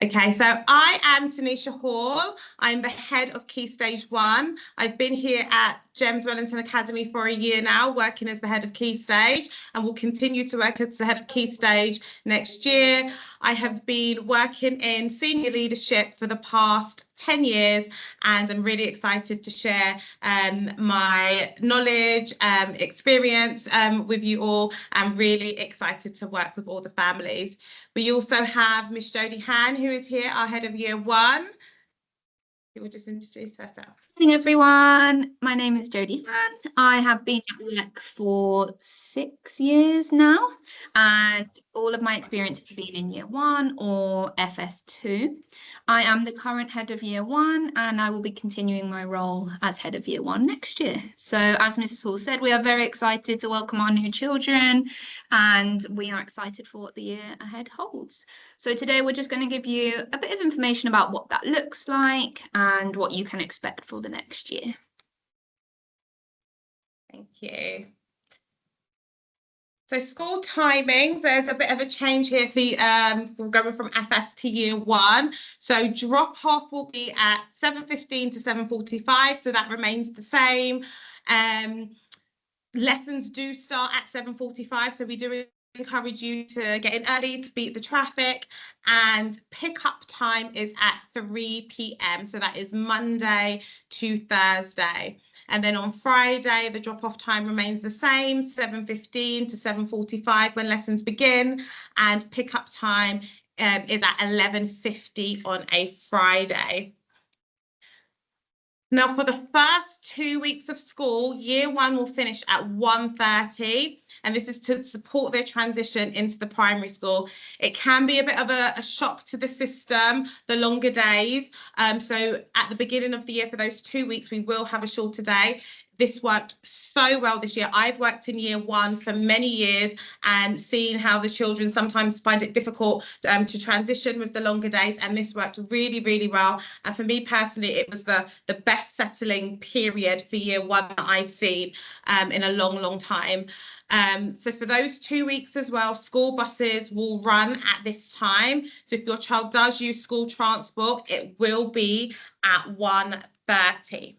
Okay, so I am Tanisha Hall. I'm the head of Key Stage 1. I've been here at GEMS Wellington Academy for a year now, working as the head of Key Stage, and will continue to work as the head of Key Stage next year. I have been working in senior leadership for the past 10 years, and I'm really excited to share my knowledge, experience with you all. I'm really excited to work with all the families. We also have Miss Jodie Han, who is here, our head of Year 1. Who will just introduce herself. Good morning, everyone. My name is Jodie Han. I have been at work for 6 years now, and all of my experience has been in Year 1 or FS2. I am the current head of Year 1, and I will be continuing my role as head of Year 1 next year. So as Mrs. Hall said, we are very excited to welcome our new children, and we are excited for what the year ahead holds. So today we're just going to give you a bit of information about what that looks like and what you can expect for the next year. Thank you. So school timings, there's a bit of a change here for going from FS to Year 1. So drop-off will be at 7:15 to 7:45, so that remains the same. Lessons do start at 7:45, so we do encourage you to get in early to beat the traffic, and pick-up time is at 3 p.m. So that is Monday to Thursday. And then on Friday, the drop-off time remains the same, 7:15 to 7:45 when lessons begin, and pick-up time is at 11:50 on a Friday. Now, for the first 2 weeks of school, Year 1 will finish at 1:30, and this is to support their transition into the primary school. It can be a bit of a shock to the system, the longer days. So at the beginning of the year, for those 2 weeks, we will have a shorter day. This worked so well this year. I've worked in Year 1 for many years and seen how the children sometimes find it difficult to transition with the longer days, and this worked really, really well. And for me personally, it was the best settling period for Year 1 that I've seen in a long, long time. So for those 2 weeks as well, school buses will run at this time. So if your child does use school transport, it will be at 1:30.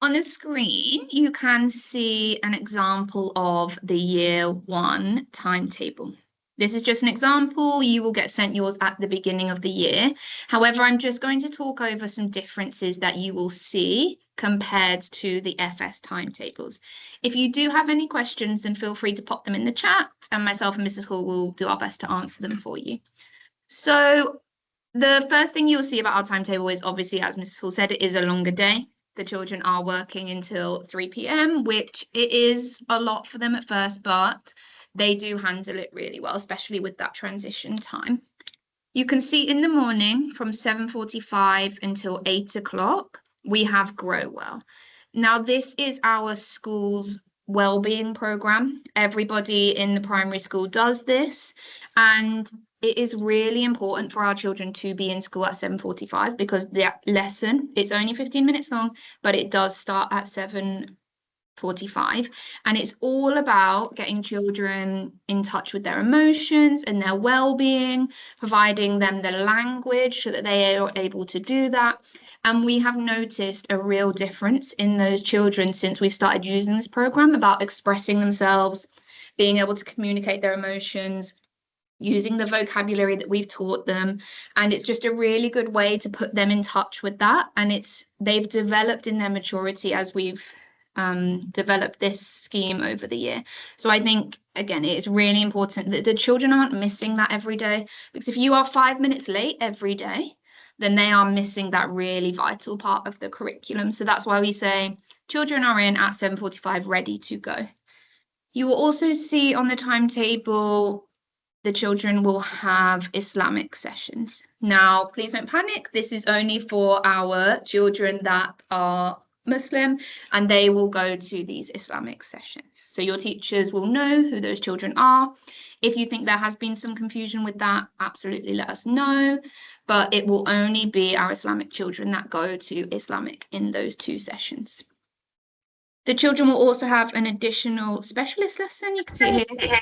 On the screen, you can see an example of the Year 1 timetable. This is just an example. You will get sent yours at the beginning of the year. However, I'm just going to talk over some differences that you will see compared to the FS timetables. If you do have any questions, then feel free to pop them in the chat, and myself and Mrs. Hall will do our best to answer them for you. So the first thing you'll see about our timetable is, obviously, as Mrs. Hall said, it is a longer day. The children are working until 3 p.m, which it is a lot for them at first, but they do handle it really well, especially with that transition time. You can see in the morning from 7:45 until 8 o'clock, we have Grow Well. Now, this is our school's wellbeing program. Everybody in the primary school does this, and it is really important for our children to be in school at 7:45 because the lesson, it's only 15 minutes long, but it does start at 7:45, and it's all about getting children in touch with their emotions and their well-being, providing them the language so that they are able to do that. And we have noticed a real difference in those children since we've started using this program about expressing themselves, being able to communicate their emotions, using the vocabulary that we've taught them. And it's just a really good way to put them in touch with that. And they've developed in their maturity as we've developed this scheme over the year. So I think, again, it's really important that the children aren't missing that every day, because if you are 5 minutes late every day, then they are missing that really vital part of the curriculum. So that's why we say children are in at 7:45 ready to go. You will also see on the timetable the children will have Islamic sessions. Now, please don't panic. This is only for our children that are Muslim, and they will go to these Islamic sessions. So your teachers will know who those children are. If you think there has been some confusion with that, absolutely let us know. But it will only be our Islamic children that go to Islamic in those 2 sessions. The children will also have an additional specialist lesson. You can see it here,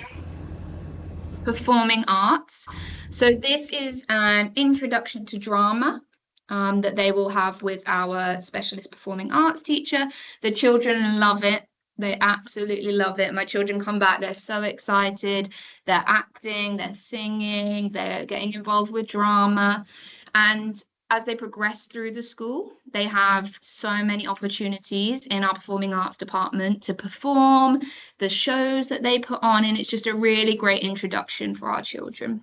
performing arts. So this is an introduction to drama that they will have with our specialist performing arts teacher. The children love it. They absolutely love it. My children come back, they're so excited. They're acting, they're singing, they're getting involved with drama. And as they progress through the school, they have so many opportunities in our performing arts department to perform the shows that they put on, and it's just a really great introduction for our children.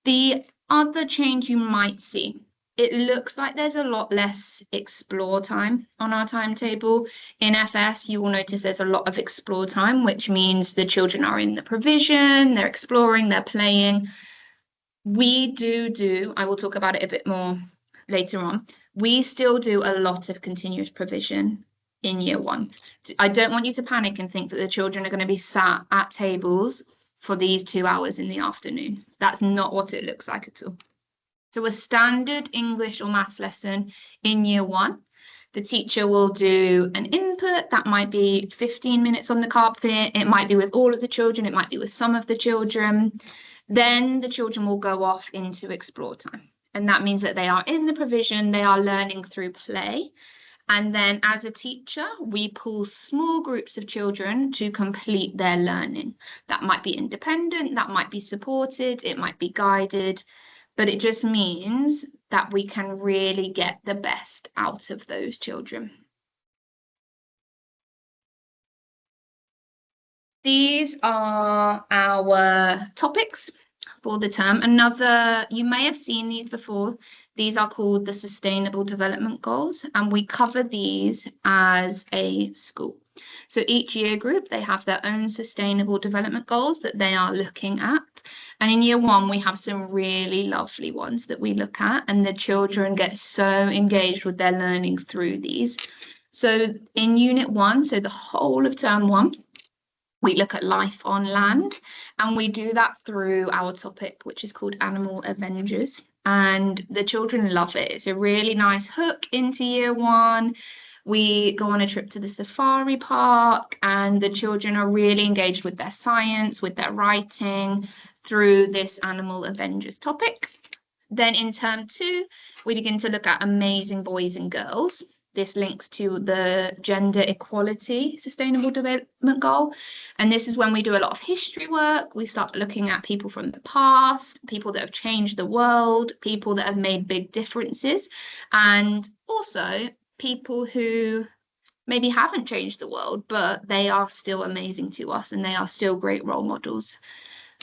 The other change you might see, it looks like there's a lot less explore time on our timetable. In FS, you will notice there's a lot of explore time, which means the children are in the provision, they're exploring, they're playing. We do, I will talk about it a bit more later on. We still do a lot of continuous provision in year one. I don't want you to panic and think that the children are going to be sat at tables for these 2 hours in the afternoon. That's not what it looks like at all. So a standard English or maths lesson in year one, the teacher will do an input that might be 15 minutes on the carpet. It might be with all of the children. It might be with some of the children. Then the children will go off into explore time. And that means that they are in the provision, they are learning through play. And then as a teacher, we pull small groups of children to complete their learning. That might be independent, that might be supported, it might be guided, but it just means that we can really get the best out of those children. These are our topics for the term. You may have seen these before. These are called the Sustainable Development Goals, and we cover these as a school. So each year group, they have their own sustainable development goals that they are looking at. And in year one, we have some really lovely ones that we look at, and the children get so engaged with their learning through these. So in unit one, so the whole of term one, we look at life on land, and we do that through our topic, which is called Animal Avengers. And the children love it. It's a really nice hook into year one. We go on a trip to the safari park, and the children are really engaged with their science, with their writing through this Animal Avengers topic. Then in term two, we begin to look at Amazing Boys and Girls. This links to the Gender Equality Sustainable Development Goal. And this is when we do a lot of history work. We start looking at people from the past, people that have changed the world, people that have made big differences, and also people who maybe haven't changed the world, but they are still amazing to us and they are still great role models.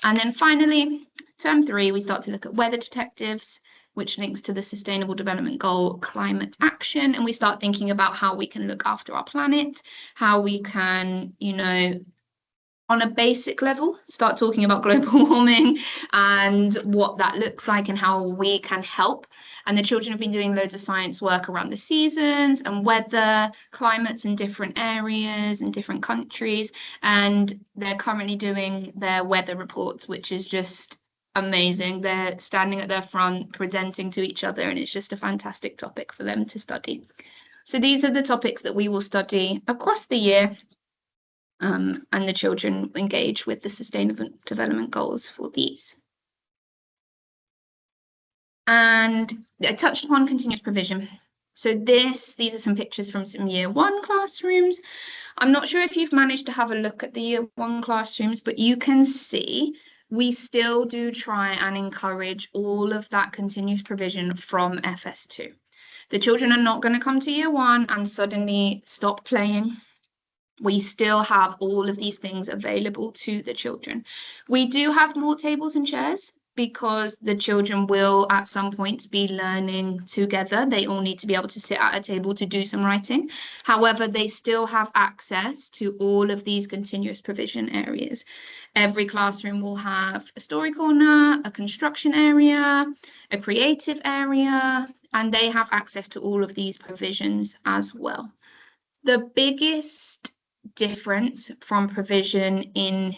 And then finally, term three, we start to look at weather detectives, which links to the Sustainable Development Goal, climate action. And we start thinking about how we can look after our planet, how we can, on a basic level, start talking about global warming and what that looks like and how we can help. And the children have been doing loads of science work around the seasons and weather, climates in different areas and different countries. And they're currently doing their weather reports, which is just amazing. They're standing at their front, presenting to each other, and it's just a fantastic topic for them to study. So these are the topics that we will study across the year. And the children engage with the Sustainable Development Goals for these. And I touched upon continuous provision. So these are some pictures from some year one classrooms. I'm not sure if you've managed to have a look at the year one classrooms, but you can see we still do try and encourage all of that continuous provision from FS2. The children are not going to come to year one and suddenly stop playing. We still have all of these things available to the children. We do have more tables and chairs because the children will at some point be learning together. They all need to be able to sit at a table to do some writing. However, they still have access to all of these continuous provision areas. Every classroom will have a story corner, a construction area, a creative area, and they have access to all of these provisions as well. The biggest difference from provision in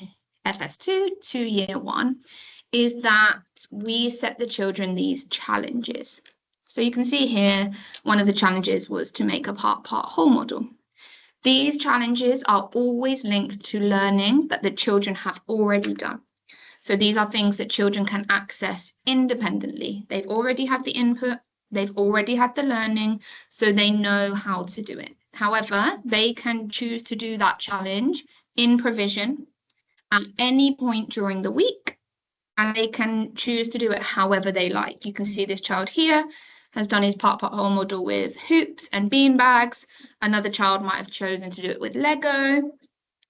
FS2 to year one is that we set the children these challenges. So you can see here, one of the challenges was to make a part-whole model. These challenges are always linked to learning that the children have already done. So these are things that children can access independently. They've already had the input, they've already had the learning, so they know how to do it. However, they can choose to do that challenge in provision at any point during the week, and they can choose to do it however they like. You can see this child here has done his part whole model with hoops and bean bags. Another child might have chosen to do it with Lego.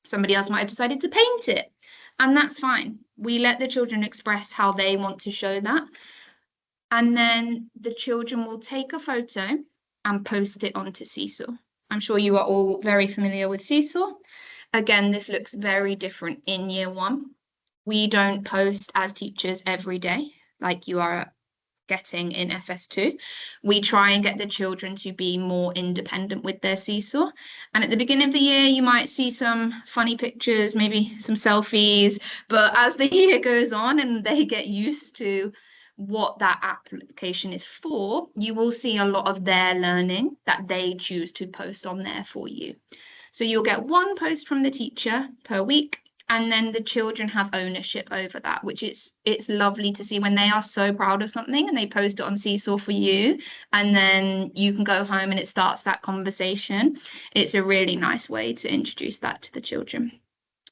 Somebody else might have decided to paint it, and that's fine. We let the children express how they want to show that. And then the children will take a photo and post it onto Seesaw. I'm sure you are all very familiar with Seesaw. Again, this looks very different in year one. We don't post as teachers every day like you are getting in FS2. We try and get the children to be more independent with their Seesaw. And at the beginning of the year, you might see some funny pictures, maybe some selfies. But as the year goes on and they get used to what that application is for, you will see a lot of their learning that they choose to post on there for you. So you'll get one post from the teacher per week, and then the children have ownership over that, which it's lovely to see when they are so proud of something and they post it on Seesaw for you, and then you can go home and it starts that conversation. It's a really nice way to introduce that to the children.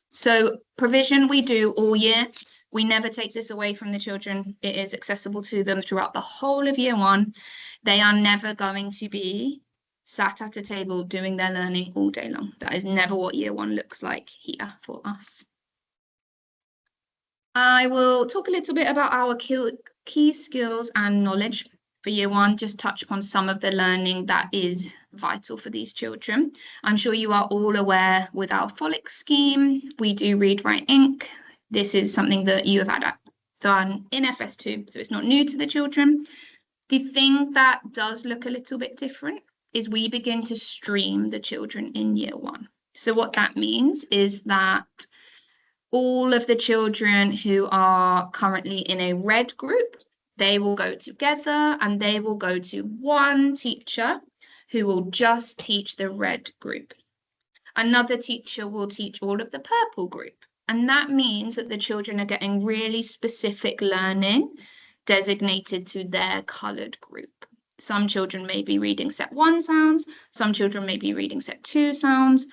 So provision we do all year. We never take this away from the children. It is accessible to them throughout the whole of year one. They are never going to be sat at a table doing their learning all day long. That is never what year one looks like here for us. I will talk a little bit about our key skills and knowledge for year one, just touch upon some of the learning that is vital for these children. I'm sure you are all aware with our phonics scheme, we do read, write, ink. This is something that you have had done in FS2, so it's not new to the children. The thing that does look a little bit different is we begin to stream the children in year one. So what that means is that all of the children who are currently in a red group, they will go together and they will go to one teacher who will just teach the red group. Another teacher will teach all of the purple group. And that means that the children are getting really specific learning designated to their coloured group. Some children may be reading set 1 sounds, some children may be reading set 2 sounds.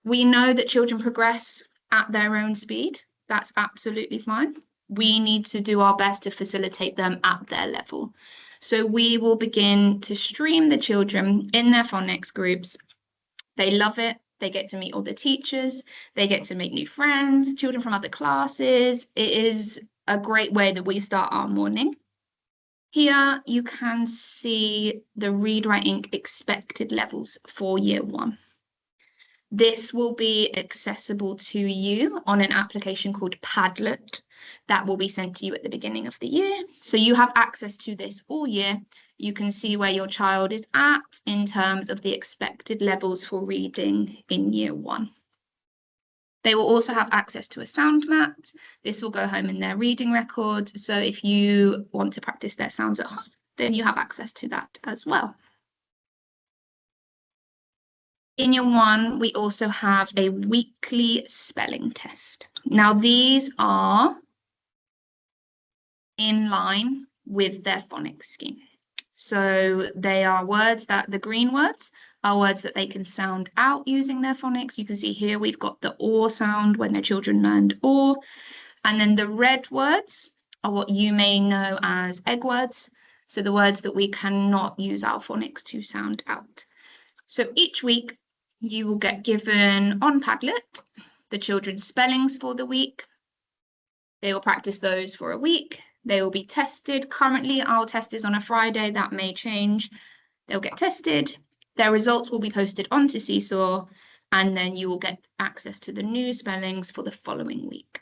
We know that children progress at their own speed. That's absolutely fine. We need to do our best to facilitate them at their level. So we will begin to stream the children in their phonics groups. They love it. They get to meet all the teachers. They get to make new friends, children from other classes. It is a great way that we start our morning. Here you can see the read, write, ink expected levels for year one. This will be accessible to you on an application called Padlet that will be sent to you at the beginning of the year. So you have access to this all year. You can see where your child is at in terms of the expected levels for reading in year one. They will also have access to a sound mat. This will go home in their reading record. So if you want to practice their sounds at home, then you have access to that as well. In year one, we also have a weekly spelling test. Now, these are in line with their phonics scheme. So they are words that, the green words are words that they can sound out using their phonics. You can see here we've got the or sound when the children learned or. And then the red words are what you may know as egg words. So the words that we cannot use our phonics to sound out. So each week, you will get given on Padlet the children's spellings for the week. They will practice those for a week. They will be tested. Currently, our test is on a Friday. That may change. They'll get tested. Their results will be posted onto Seesaw, and then you will get access to the new spellings for the following week.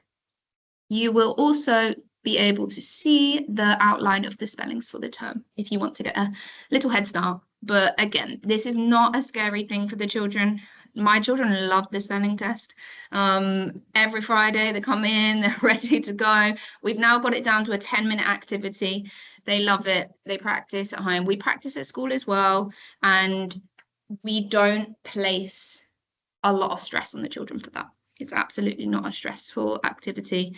You will also be able to see the outline of the spellings for the term if you want to get a little head start. But again, this is not a scary thing for the children. My children love the spelling test. Every Friday they come in, they're ready to go. We've now got it down to a 10-minute activity. They love it. They practice at home. We practice at school as well. And we don't place a lot of stress on the children for that. It's absolutely not a stressful activity.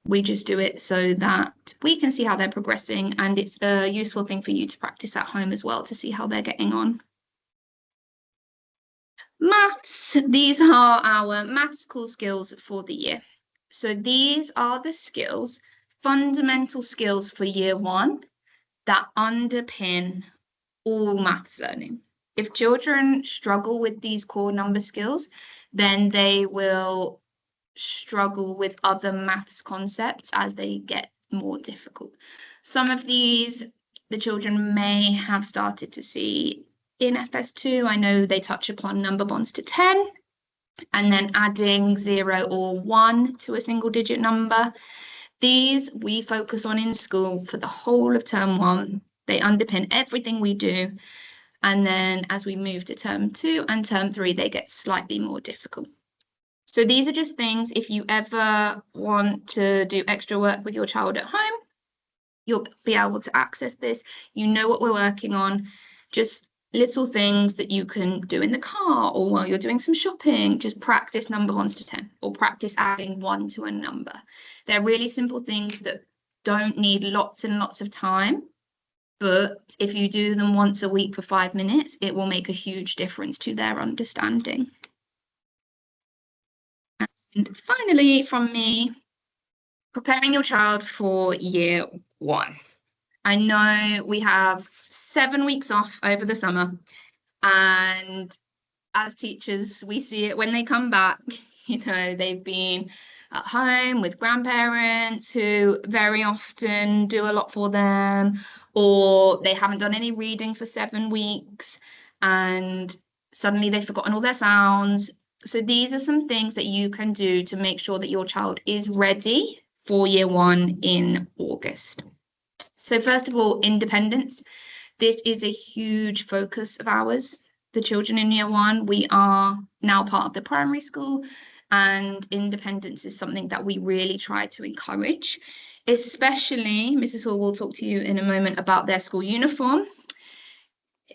We just do it so that we can see how they're progressing, and it's a useful thing for you to practice at home as well to see how they're getting on. Maths, these are our maths core skills for the year. So these are the skills, fundamental skills for year one that underpin all maths learning. If children struggle with these core number skills, then they will struggle with other maths concepts as they get more difficult. Some of these the children may have started to see in FS2. I know they touch upon number bonds to 10 and then adding 0 or 1 to a single digit number. These we focus on in school for the whole of term 1. They underpin everything we do. And then as we move to term 2 and term 3, they get slightly more difficult. So these are just things, if you ever want to do extra work with your child at home, you'll be able to access this. You know what we're working on, just little things that you can do in the car or while you're doing some shopping. Just practice number bonds to 10 or practice adding 1 to a number. They're really simple things that don't need lots and lots of time, but if you do them once a week for 5 minutes, it will make a huge difference to their understanding. And finally, from me, preparing your child for year 1. I know we have 7 weeks off over the summer, and as teachers, we see it when they come back. You know, they've been at home with grandparents who very often do a lot for them, or they haven't done any reading for 7 weeks, and suddenly they've forgotten all their sounds. So these are some things that you can do to make sure that your child is ready for year 1 in August. So first of all, independence. This is a huge focus of ours. The children in year 1, we are now part of the primary school, and independence is something that we really try to encourage, especially, Mrs. Hall will talk to you in a moment about their school uniform.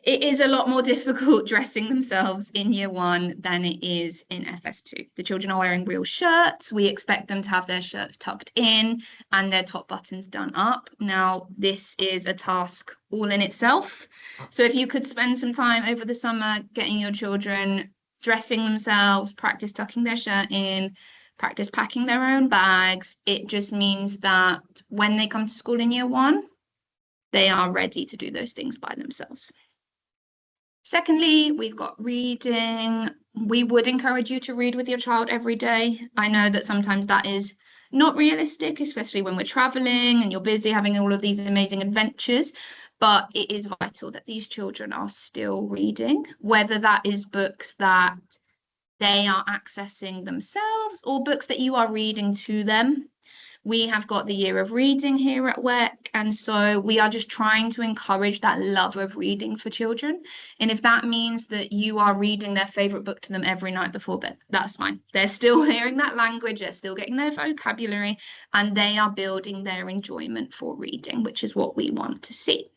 It is a lot more difficult dressing themselves in year 1 than it is in FS2. The children are wearing real shirts. We expect them to have their shirts tucked in and their top buttons done up. Now, this is a task all in itself. So if you could spend some time over the summer getting your children dressing themselves, practice tucking their shirt in, practice packing their own bags, it just means that when they come to school in year 1, they are ready to do those things by themselves. Secondly, we've got reading. We would encourage you to read with your child every day. I know that sometimes that is not realistic, especially when we're traveling and you're busy having all of these amazing adventures, but it is vital that these children are still reading, whether that is books that they are accessing themselves or books that you are reading to them. We have got the year of reading here at WEC, and so we are just trying to encourage that love of reading for children. And if that means that you are reading their favourite book to them every night before bed, that's fine. They're still hearing that language, they're still getting their vocabulary, and they are building their enjoyment for reading, which is what we want to see.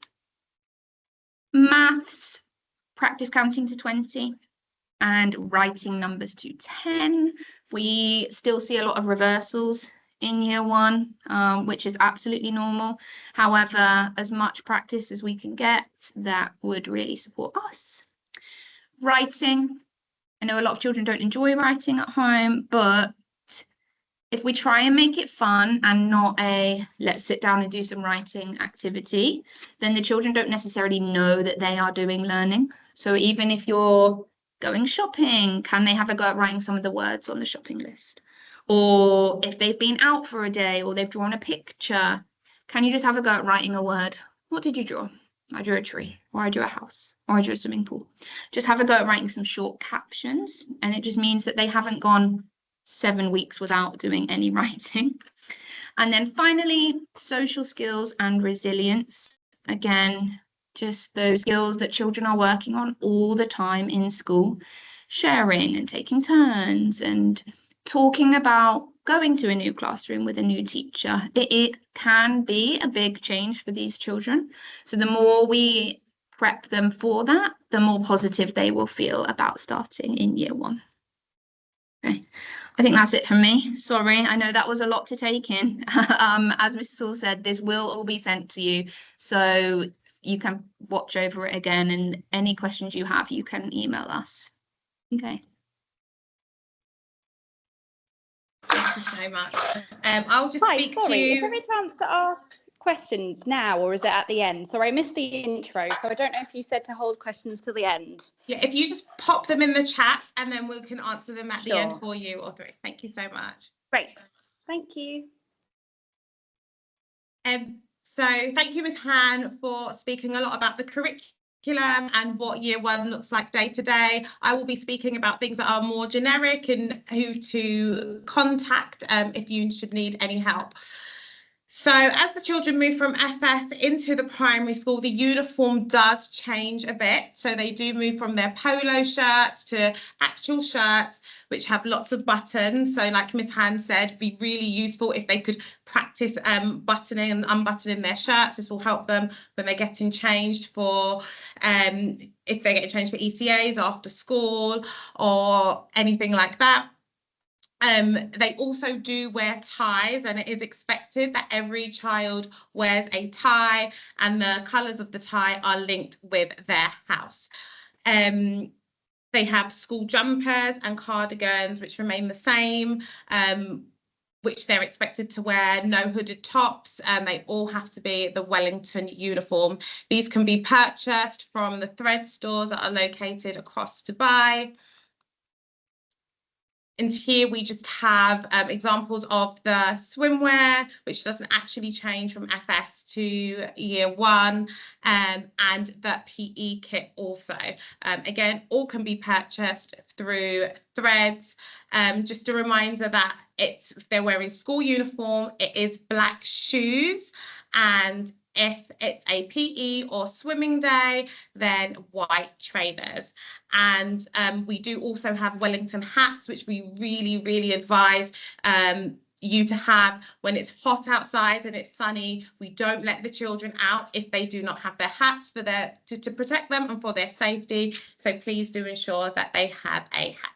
Maths, practice counting to 20. And writing numbers to 10. We still see a lot of reversals in year 1, which is absolutely normal. However, as much practice as we can get, that would really support us. Writing. I know a lot of children don't enjoy writing at home, but if we try and make it fun and not a let's sit down and do some writing activity, then the children don't necessarily know that they are doing learning. So even if you're going shopping, can they have a go at writing some of the words on the shopping list? Or if they've been out for a day or they've drawn a picture, can you just have a go at writing a word? What did you draw? I drew a tree, or I drew a house, or I drew a swimming pool. Just have a go at writing some short captions, and it just means that they haven't gone 7 weeks without doing any writing. And then finally, social skills and resilience. Again, just those skills that children are working on all the time in school, sharing and taking turns and talking about going to a new classroom with a new teacher. It can be a big change for these children. So the more we prep them for that, the more positive they will feel about starting in year one. Okay, I think that's it from me. Sorry, I know that was a lot to take in. As Mrs. Hall said, this will all be sent to you, so you can watch over it again, and any questions you have, you can email us. Okay. Thank you so much. I'll just speak to sorry, you. is there a chance to ask questions now, or is it at the end? Sorry, I missed the intro, so I don't know if you said to hold questions till the end. Yeah, if you just pop them in the chat and then we can answer them at the end Sure. for you or through. Thank you so much. Great, thank you. So thank you, Ms. Han, for speaking a lot about the curriculum and what year one looks like day to day. I will be speaking about things that are more generic and who to contact if you should need any help. So as the children move from FS into the primary school, the uniform does change a bit. So they do move from their polo shirts to actual shirts, which have lots of buttons. So like Ms. Han said, be really useful if they could practice buttoning and unbuttoning their shirts. This will help them when they're getting changed for, if they're getting changed for ECAs after school or anything like that. They also do wear ties, and it is expected that every child wears a tie, and the colours of the tie are linked with their house. They have school jumpers and cardigans, which remain the same, which they're expected to wear, no hooded tops, and they all have to be the Wellington uniform. These can be purchased from the thread stores that are located across Dubai. And here we just have examples of the swimwear, which doesn't actually change from FS to year one, and the PE kit also. Again, all can be purchased through Threads. Just a reminder that if they're wearing school uniform, it is black shoes, and if it's a PE or swimming day, then white trainers. And we do also have Wellington hats, which we really, really advise you to have when it's hot outside and it's sunny. We don't let the children out if they do not have their hats for to protect them and for their safety. So please do ensure that they have a hat.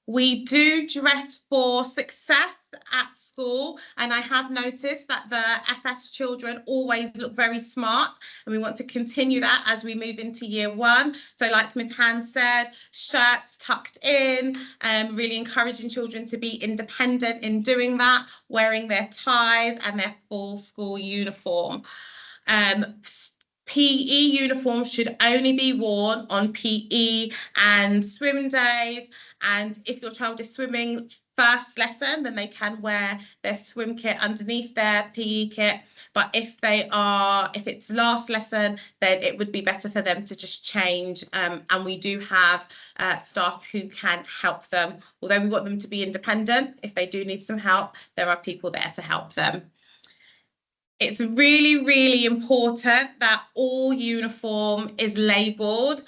We do dress for success at school, and I have noticed that the FS children always look very smart, and we want to continue that as we move into year one. So like Ms. Han said, shirts tucked in, really encouraging children to be independent in doing that, wearing their ties and their full school uniform. PE uniform should only be worn on PE and swim days, and if your child is swimming first lesson, then they can wear their swim kit underneath their PE kit. But if it's last lesson, then it would be better for them to just change, and we do have staff who can help them. Although we want them to be independent, if they do need some help, there are people there to help them. It's really, really important that all uniform is labelled.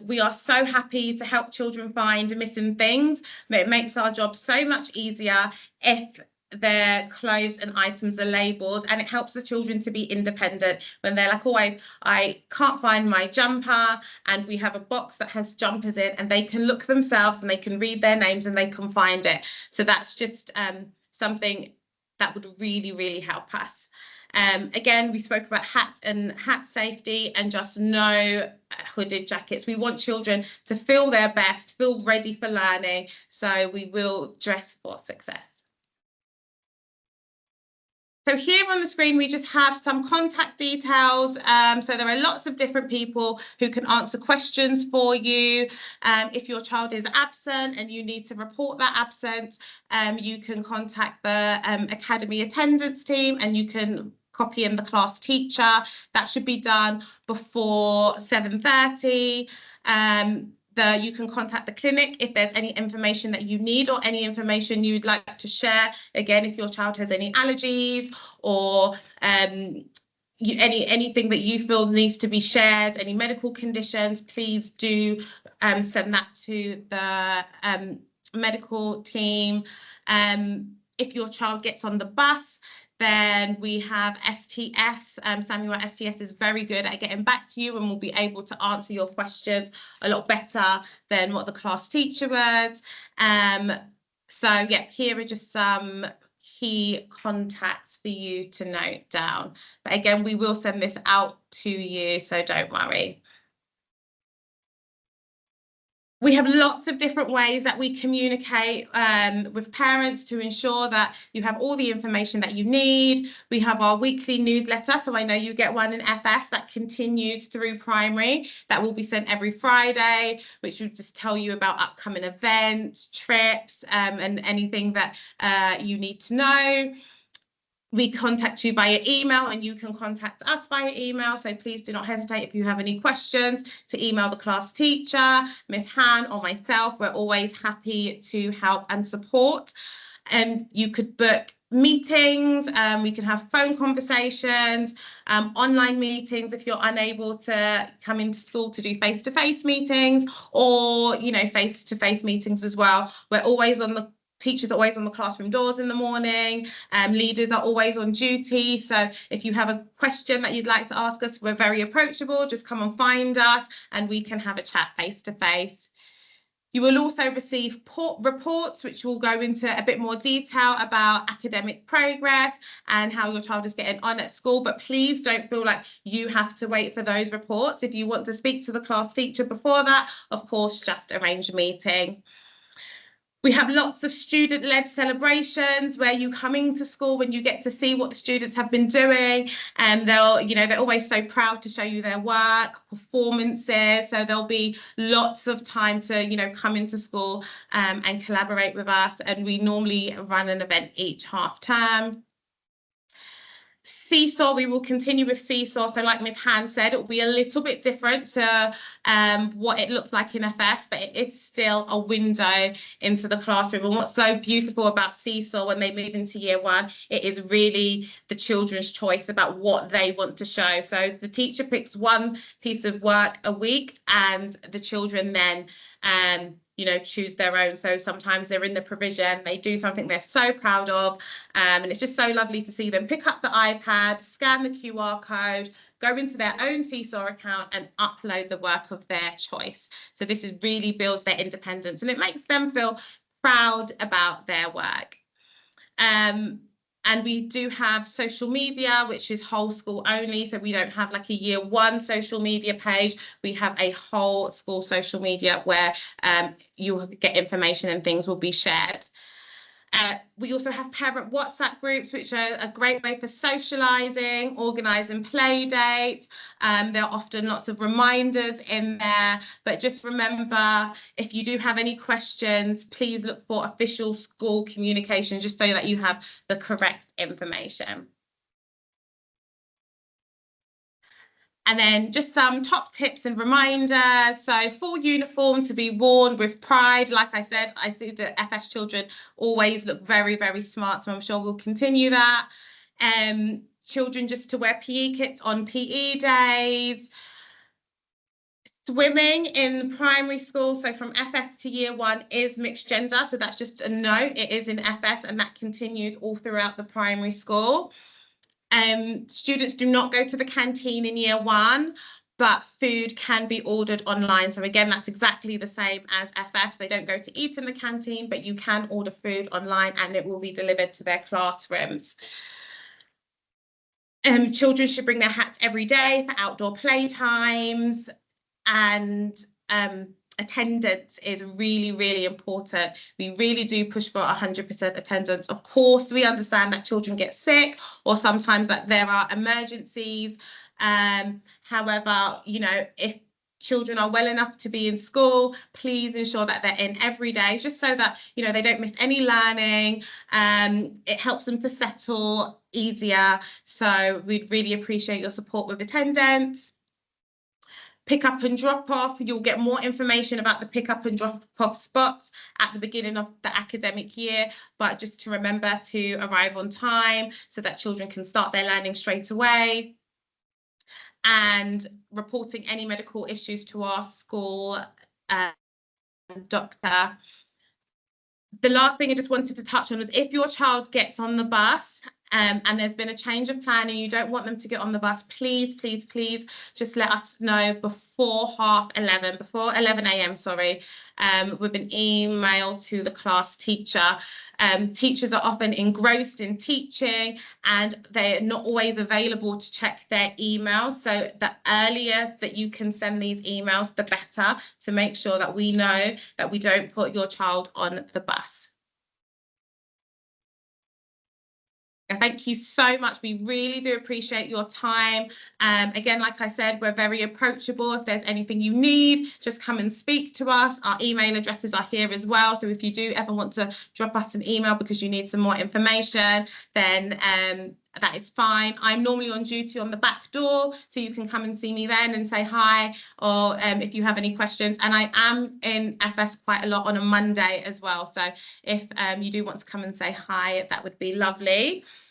We are so happy to help children find missing things, but it makes our job so much easier if their clothes and items are labelled, and it helps the children to be independent when they're like, oh, I can't find my jumper, and we have a box that has jumpers in, and they can look themselves and they can read their names and they can find it. So that's just something that would really, really help us. Again, we spoke about hats and hat safety, and just no hooded jackets. We want children to feel their best, feel ready for learning. So we will dress for success. So here on the screen, we just have some contact details. So there are lots of different people who can answer questions for you. If your child is absent and you need to report that absence, you can contact the academy attendance team, and you can copy in the class teacher. That should be done before 7:30. You can contact the clinic if there's any information that you need or any information you'd like to share. Again, if your child has any allergies or anything that you feel needs to be shared, any medical conditions, please do send that to the medical team. If your child gets on the bus, Then we have STS. Samuel at STS is very good at getting back to you and will be able to answer your questions a lot better than what the class teacher would. So yeah, here are just some key contacts for you to note down. But again, we will send this out to you, so don't worry. We have lots of different ways that we communicate with parents to ensure that you have all the information that you need. We have our weekly newsletter, so I know you get one in FS that continues through primary, that will be sent every Friday, which will just tell you about upcoming events, trips, and anything that you need to know. We contact you via email, and you can contact us via email. So please do not hesitate if you have any questions to email the class teacher, Miss Han, or myself. We're always happy to help and support. And you could book meetings, we can have phone conversations, online meetings if you're unable to come into school to do face-to-face meetings, or, you know, face-to-face meetings as well. We're always on the Teachers are always on the classroom doors in the morning. Leaders are always on duty. So if you have a question that you'd like to ask us, we're very approachable. Just come and find us and we can have a chat face to face. You will also receive reports, which will go into a bit more detail about academic progress and how your child is getting on at school. But please don't feel like you have to wait for those reports. If you want to speak to the class teacher before that, of course, just arrange a meeting. We have lots of student-led celebrations where you come into school and you get to see what the students have been doing, and they're always so proud to show you their work, performances. So there'll be lots of time to, come into school and collaborate with us. And we normally run an event each half term. Seesaw, we will continue with Seesaw. So like Ms. Han said, it will be a little bit different to what it looks like in FS, but it's still a window into the classroom. And what's so beautiful about Seesaw when they move into year one, it is really the children's choice about what they want to show. So the teacher picks one piece of work a week, and the children then choose their own. So sometimes they're in the provision, they do something they're so proud of, and it's just so lovely to see them pick up the iPad, scan the QR code, go into their own Seesaw account and upload the work of their choice. So this really builds their independence and it makes them feel proud about their work. And we do have social media, which is whole school only. So we don't have like a year one social media page. We have a whole school social media where you will get information and things will be shared. We also have parent WhatsApp groups, which are a great way for socialising, organising play dates. There are often lots of reminders in there, but just remember, if you do have any questions, please look for official school communication just so that you have the correct information. And then just some top tips and reminders. So full uniform to be worn with pride. Like I said, I see the FS children always look very, very smart. So I'm sure we'll continue that. Children just to wear PE kits on PE days. Swimming in primary school, so from FS to year one, is mixed gender. So that's just a note. It is in FS and that continues all throughout the primary school. Students do not go to the canteen in year one, but food can be ordered online. So again, that's exactly the same as FS. They don't go to eat in the canteen, but you can order food online and it will be delivered to their classrooms. Children should bring their hats every day for outdoor play times, and attendance is really, really important. We really do push for 100% attendance. Of course, we understand that children get sick or sometimes that there are emergencies. However, if children are well enough to be in school, please ensure that they're in every day, just so that, they don't miss any learning. It helps them to settle easier. So we'd really appreciate your support with attendance. Pick up and drop off. You'll get more information about the pick up and drop off spots at the beginning of the academic year, but just to remember to arrive on time so that children can start their learning straight away. And reporting any medical issues to our school doctor. The last thing I just wanted to touch on is if your child gets on the bus and there's been a change of plan and you don't want them to get on the bus, please, please, please just let us know before 11 a.m. With an email to the class teacher. Teachers are often engrossed in teaching and they're not always available to check their emails. So the earlier that you can send these emails, the better, to make sure that we know that we don't put your child on the bus. Thank you so much. We really do appreciate your time. Again, like I said, we're very approachable. If there's anything you need, just come and speak to us. Our email addresses are here as well. So if you do ever want to drop us an email because you need some more information, then that is fine. I'm normally on duty on the back door, so you can come and see me then and say hi, or if you have any questions. And I am in FS quite a lot on a Monday as well. So if you do want to come and say hi, that would be lovely.